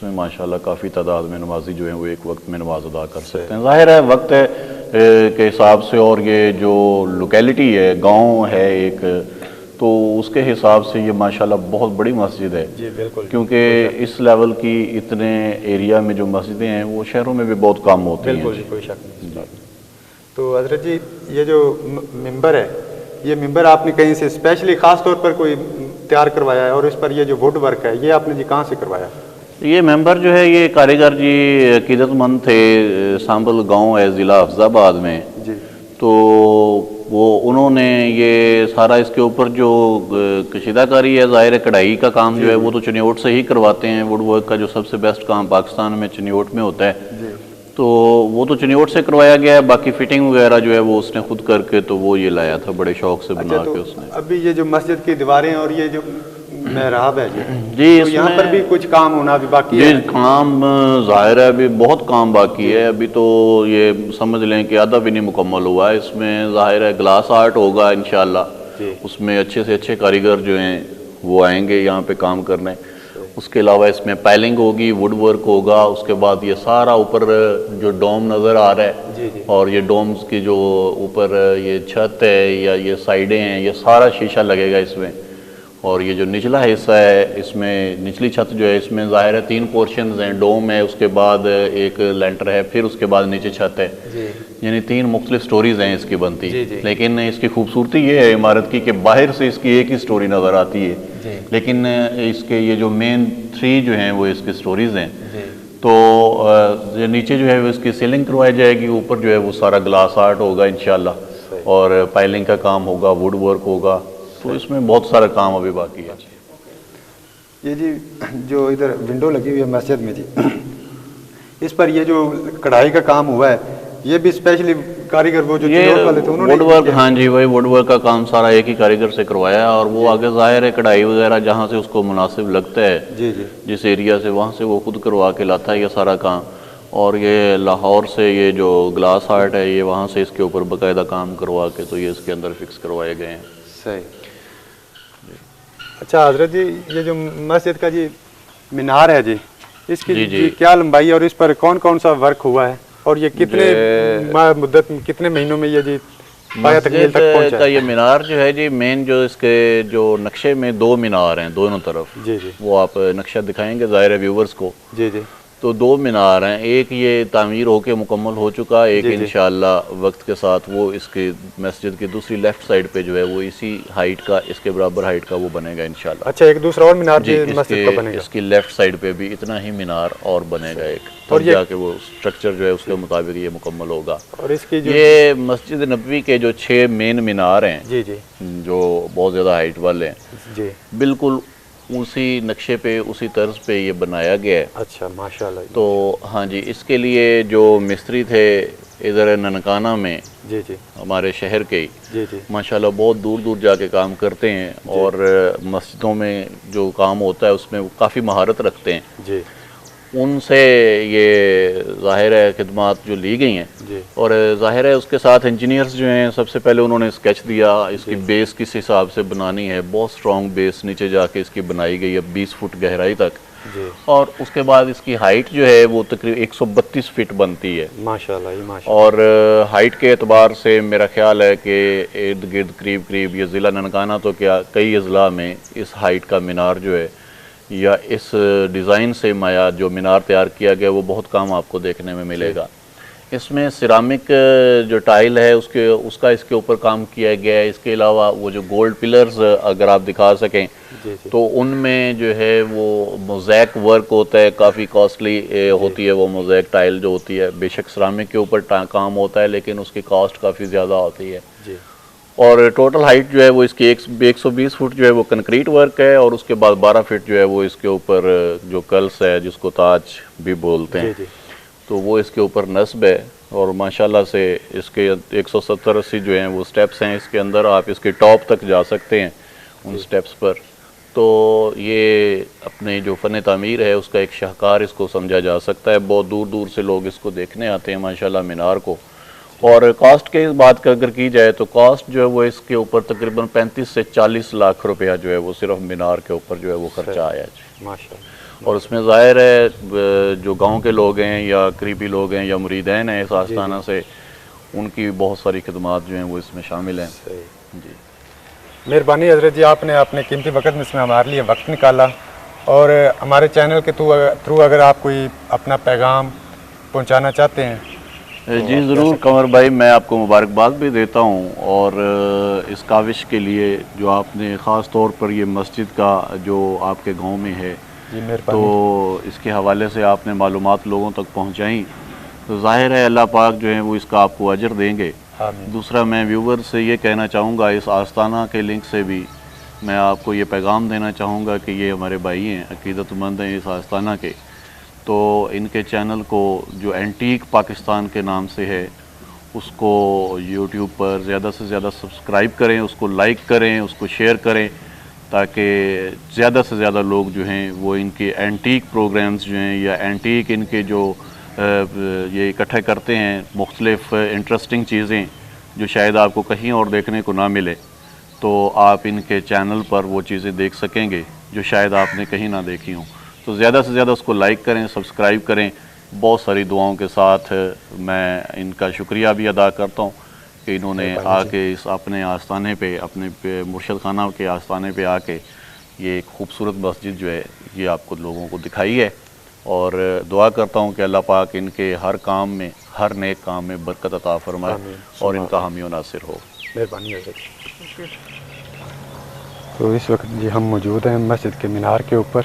اس میں ماشاءاللہ کافی تعداد میں نمازی جو ہیں وہ ایک وقت میں نماز ادا کر سکتے ہیں. ظاہر ہے وقت ہے کے حساب سے اور یہ جو لوکیلٹی ہے گاؤں ہے ایک تو اس کے حساب سے یہ ماشاءاللہ بہت بڑی مسجد ہے. جی بالکل. کیونکہ اس لیول کی اتنے ایریا میں جو مسجدیں ہیں وہ شہروں میں بھی بہت کم ہوتی ہیں. بالکل کوئی شک نہیں. تو حضرت جی یہ جو ممبر ہے یہ ممبر آپ نے کہیں سے اسپیشلی خاص طور پر کوئی تیار کروایا ہے اور اس پر یہ جو ووڈ ورک ہے یہ آپ نے جی کہاں سے کروایا؟ یہ ممبر جو ہے یہ کاریگر جی عقیدت مند تھے، سامبل گاؤں ہے ضلع حفظ آباد میں. جی. تو وہ انہوں نے یہ سارا اس کے اوپر جو کشیدہ کاری ہے ظاہر کڑھائی کا کام جو ہے وہ تو چنیوٹ سے ہی کرواتے ہیں. ووڈ ورک کا جو سب سے بیسٹ کام پاکستان میں چنیوٹ میں ہوتا ہے. جی. تو وہ تو چنیوٹ سے کروایا گیا ہے، باقی فٹنگ وغیرہ جو ہے وہ اس نے خود کر کے تو وہ یہ لایا تھا بڑے شوق سے بنا کے اس نے. ابھی یہ جو مسجد کی دیواریں اور یہ جو محراب ہے جی تو یہاں پر بھی کچھ کام ہونا بھی باقی ہے. جی کام ظاہر ہے ابھی بہت کام باقی ہے. ابھی تو یہ سمجھ لیں کہ آدھا بھی نہیں مکمل ہوا ہے. اس میں ظاہر ہے گلاس آرٹ ہوگا انشاءاللہ. اس میں اچھے سے اچھے کاریگر جو ہیں وہ آئیں گے یہاں پہ کام کرنے. اس کے علاوہ اس میں پائلنگ ہوگی، ووڈ ورک ہوگا. اس کے بعد یہ سارا اوپر جو ڈوم نظر آ رہا ہے اور یہ ڈومز کی جو اوپر یہ چھت ہے یا یہ سائڈیں ہیں یہ سارا شیشہ لگے گا اس میں. اور یہ جو نچلا حصہ ہے اس میں نچلی چھت جو ہے اس میں ظاہر ہے 3 پورشنز ہیں. ڈوم ہے، اس کے بعد ایک لینٹر ہے، پھر اس کے بعد نیچے چھت ہے. یعنی 3 مختلف سٹوریز ہیں اس کی بنتی. لیکن اس کی خوبصورتی یہ ہے عمارت کی کہ باہر سے اس کی ایک ہی سٹوری نظر آتی ہے لیکن اس کے یہ جو مین 3 جو ہیں وہ اس کی سٹوریز ہیں. تو نیچے جو ہے وہ اس کی سیلنگ کروائی جائے گی، اوپر جو ہے وہ سارا گلاس آرٹ ہوگا انشاءاللہ اور پائلنگ کا کام ہوگا، ووڈ ورک ہوگا. تو اس میں بہت سارا کام ابھی باقی ہے. یہ جی جو ادھر ونڈو لگی ہوئی ہے مسجد میں جی اس پر یہ جو کڑھائی کا کام ہوا ہے یہ بھی اسپیشلی کاریگر وہ جو چنوٹ والے تھے انہوں نے ووڈ ورک. ہاں جی وہی ووڈ ورک کا کام سارا ایک ہی کاریگر سے کروایا اور وہ آگے ظاہر ہے کڑھائی وغیرہ جہاں سے اس کو مناسب لگتا ہے جس ایریا سے وہاں سے وہ خود کروا کے لاتا ہے یہ سارا کام. اور یہ لاہور سے یہ جو گلاس آرٹ ہے یہ وہاں سے اس کے اوپر باقاعدہ کام کروا کے تو یہ اس کے اندر فکس کروائے گئے ہیں. صحیح. اچھا حضرت جی یہ جو مسجد کا جی مینار ہے جی اس کی جی کیا لمبائی ہے اور اس پر کون کون سا ورک ہوا ہے اور یہ کتنے مدت کتنے مہینوں میں یہ جی پایا تکمیل تک پہنچا ہے؟ یہ مینار جو ہے جی مین جو اس کے جو نقشے میں 2 مینار ہیں دونوں طرف. جی جی وہ آپ نقشہ دکھائیں گے ظاہر ہے ویورز کو. جی جی. تو 2 مینار ہیں، ایک یہ تعمیر ہو کے مکمل ہو چکا، ایک انشاءاللہ وقت کے ساتھ وہ اس کی مسجد کی دوسری لیفٹ سائڈ پہ جو ہے وہ اسی ہائٹ کا اس کے برابر ہائٹ کا وہ بنے گا انشاءاللہ. اچھا ایک دوسرا اور مینار جی مسجد کا بنے گا. اس کی لیفٹ سائڈ پہ بھی اتنا ہی مینار اور بنے گا ایک اور جا کے وہ سٹرکچر جو ہے اس کے مطابق یہ مکمل ہوگا. اور اس کی یہ مسجد نبوی کے جو 6 مین مینار ہیں جی جی جو بہت زیادہ ہائٹ والے ہیں جی بالکل اسی نقشے پہ اسی طرز پہ یہ بنایا گیا ہے. اچھا ماشاءاللہ. تو ہاں جی اس کے لیے جو مستری تھے ادھر ننکانہ میں جی جی ہمارے شہر کے جی جی ماشاءاللہ بہت دور دور جا کے کام کرتے ہیں اور مسجدوں میں جو کام ہوتا ہے اس میں کافی مہارت رکھتے ہیں. جی ان سے یہ ظاہر ہے خدمات جو لی گئی ہیں جی اور ظاہر ہے اس کے ساتھ انجینئرز جو ہیں سب سے پہلے انہوں نے اسکیچ دیا اس کی بیس کس حساب سے بنانی ہے. بہت سٹرونگ بیس نیچے جا کے اس کی بنائی گئی ہے 20 فٹ گہرائی تک جی. اور اس کے بعد اس کی ہائٹ جو ہے وہ تقریباً 132 فٹ بنتی ہے ماشاءاللہ. اور ہائٹ کے اعتبار سے میرا خیال ہے کہ ارد گرد قریب یہ ضلع ننکانہ تو کیا کئی اضلاع میں اس ہائٹ کا مینار جو ہے یا اس ڈیزائن سے مایا جو مینار تیار کیا گیا وہ بہت کام آپ کو دیکھنے میں ملے گا. اس میں سیرامک جو ٹائل ہے اس کا اس کے اوپر کام کیا گیا ہے. اس کے علاوہ وہ جو گولڈ پلرز اگر آپ دکھا سکیں تو ان میں جو ہے وہ موزیک ورک ہوتا ہے، کافی کاسٹلی ہوتی ہے وہ موزیک ٹائل جو ہوتی ہے. بے شک سیرامک کے اوپر کام ہوتا ہے لیکن اس کی کاسٹ کافی زیادہ ہوتی ہے. اور ٹوٹل ہائٹ جو ہے وہ اس کی 120 فٹ جو ہے وہ کنکریٹ ورک ہے اور اس کے بعد 12 فٹ جو ہے وہ اس کے اوپر جو کلس ہے جس کو تاج بھی بولتے ہیں تو وہ اس کے اوپر نصب ہے. اور ماشاءاللہ سے اس کے 170-80 جو ہیں وہ سٹیپس ہیں اس کے اندر، آپ اس کے ٹاپ تک جا سکتے ہیں ان سٹیپس پر. تو یہ اپنے جو فن تعمیر ہے اس کا ایک شاہکار اس کو سمجھا جا سکتا ہے. بہت دور دور سے لوگ اس کو دیکھنے آتے ہیں ماشاءاللہ مینار کو. اور کاسٹ کے بات کا اگر کی جائے تو کاسٹ جو ہے وہ اس کے اوپر تقریباً 35 سے 40 لاکھ روپیہ جو ہے وہ صرف مینار کے اوپر جو ہے وہ خرچہ آیا ہے. ماشاءاللہ. اور اس میں ظاہر ہے جو گاؤں کے لوگ ہیں یا قریبی لوگ ہیں یا مریدین ہیں اس آستانہ سے، ان کی بہت ساری خدمات جو ہیں وہ اس میں شامل ہیں۔ صحیح، جی مہربانی حضرت جی، آپ نے اپنے قیمتی وقت میں اس میں ہمارے لیے وقت نکالا، اور ہمارے چینل کے تھرو اگر آپ کوئی اپنا پیغام پہنچانا چاہتے ہیں جی ضرور قمر بھائی، میں آپ کو مبارکباد بھی دیتا ہوں، اور اس کاوش کے لیے جو آپ نے خاص طور پر یہ مسجد کا جو آپ کے گاؤں میں ہے، جی تو مہربانی، اس کے حوالے سے آپ نے معلومات لوگوں تک پہنچائیں، تو ظاہر ہے اللہ پاک جو ہیں وہ اس کا آپ کو اجر دیں گے۔ آمین۔ دوسرا میں ویور سے یہ کہنا چاہوں گا، اس آستانہ کے لنک سے بھی میں آپ کو یہ پیغام دینا چاہوں گا کہ یہ ہمارے بھائی ہیں، عقیدت مند ہیں اس آستانہ کے، تو ان کے چینل کو جو اینٹیک پاکستان کے نام سے ہے، اس کو یوٹیوب پر زیادہ سے زیادہ سبسکرائب کریں، اس کو لائک کریں، اس کو شیئر کریں، تاکہ زیادہ سے زیادہ لوگ جو ہیں وہ ان کے اینٹیک پروگرامز جو ہیں یا اینٹیک ان کے جو یہ اکٹھے کرتے ہیں مختلف انٹرسٹنگ چیزیں جو شاید آپ کو کہیں اور دیکھنے کو نہ ملے، تو آپ ان کے چینل پر وہ چیزیں دیکھ سکیں گے جو شاید آپ نے کہیں نہ دیکھی ہوں۔ تو زیادہ سے زیادہ اس کو لائک کریں، سبسکرائب کریں۔ بہت ساری دعاؤں کے ساتھ میں ان کا شکریہ بھی ادا کرتا ہوں کہ انہوں نے آ کے اس اپنے آستانے پہ، اپنے مرشد خانہ کے آستانے پہ آ کے یہ ایک خوبصورت مسجد جو ہے یہ آپ کو لوگوں کو دکھائی ہے، اور دعا کرتا ہوں کہ اللہ پاک ان کے ہر کام میں، ہر نیک کام میں برکت عطا فرمائے اور ان کا حامی و ناصر ہو۔ مہربانی حضرت۔ تو اس وقت جی ہم موجود ہیں مسجد کے مینار کے اوپر،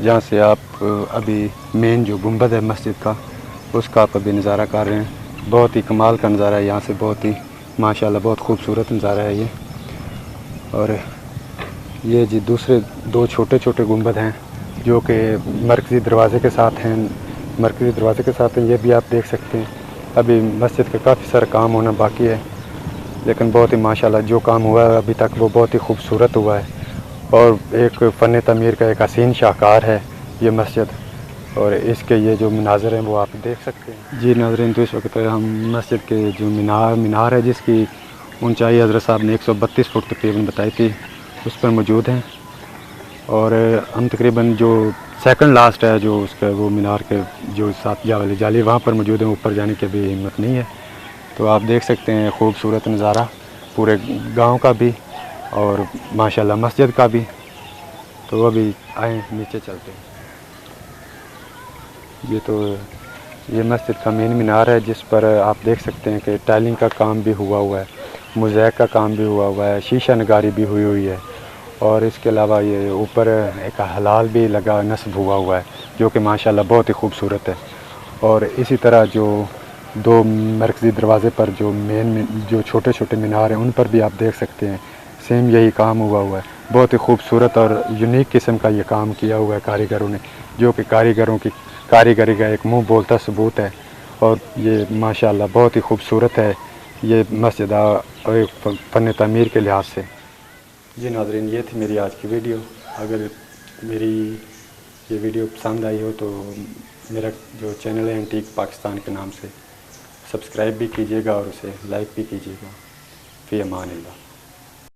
جہاں سے آپ ابھی مین جو گنبد ہے مسجد کا، اس کا آپ ابھی نظارہ کر رہے ہیں۔ بہت ہی کمال کا نظارہ ہے یہاں سے، بہت ہی ماشاءاللہ بہت خوبصورت نظارہ ہے یہ۔ اور یہ جی دوسرے دو چھوٹے چھوٹے گنبد ہیں جو کہ مرکزی دروازے کے ساتھ ہیں، مرکزی دروازے کے ساتھ ہیں، یہ بھی آپ دیکھ سکتے ہیں۔ ابھی مسجد کا کافی سارا کام ہونا باقی ہے، لیکن بہت ہی ماشاءاللہ جو کام ہوا ہے ابھی تک وہ بہت ہی خوبصورت ہوا ہے، اور ایک فن تعمیر کا ایک حسین شاہکار ہے یہ مسجد، اور اس کے یہ جو مناظر ہیں وہ آپ دیکھ سکتے ہیں۔ جی ناظرین، تو اس وقت ہم مسجد کے جو مینار ہے جس کی اونچائی حضرت صاحب نے 132 فٹ تقریباً بتائی تھی، اس پر موجود ہیں، اور ہم تقریباً جو سیکنڈ لاسٹ ہے جو اس کا وہ مینار کے جو ساتھ والی جالی وہاں پر موجود ہیں، اوپر جانے کی ابھی ہمت نہیں ہے۔ تو آپ دیکھ سکتے ہیں خوبصورت نظارہ پورے گاؤں کا بھی اور ماشاءاللہ مسجد کا بھی۔ تو ابھی آئیں نیچے چلتے ہیں۔ یہ مسجد کا مین مینار ہے جس پر آپ دیکھ سکتے ہیں کہ ٹائلنگ کا کام بھی ہوا ہے، موزیک کا کام بھی ہوا ہے، شیشہ نگاری بھی ہوئی ہے، اور اس کے علاوہ یہ اوپر ایک حلال بھی لگا نصب ہوا ہے جو کہ ماشاءاللہ بہت ہی خوبصورت ہے۔ اور اسی طرح جو دو مرکزی دروازے پر جو چھوٹے چھوٹے مینار ہیں ان پر بھی آپ دیکھ سکتے ہیں سیم یہی کام ہوا ہے۔ بہت ہی خوبصورت اور یونیک قسم کا یہ کام کیا ہوا ہے کاریگروں نے، جو کہ کاریگروں کی کاریگری کا ایک منہ بولتا ثبوت ہے، اور یہ ماشاءاللہ بہت ہی خوبصورت ہے یہ مسجد فن تعمیر کے لحاظ سے۔ جی ناظرین، یہ تھی میری آج کی ویڈیو۔ اگر میری یہ ویڈیو پسند آئی ہو تو میرا جو چینل ہے اینٹیک پاکستان کے نام سے سبسکرائب بھی کیجیے گا اور اسے لائک بھی کیجیے گا۔ فی امان اللہ۔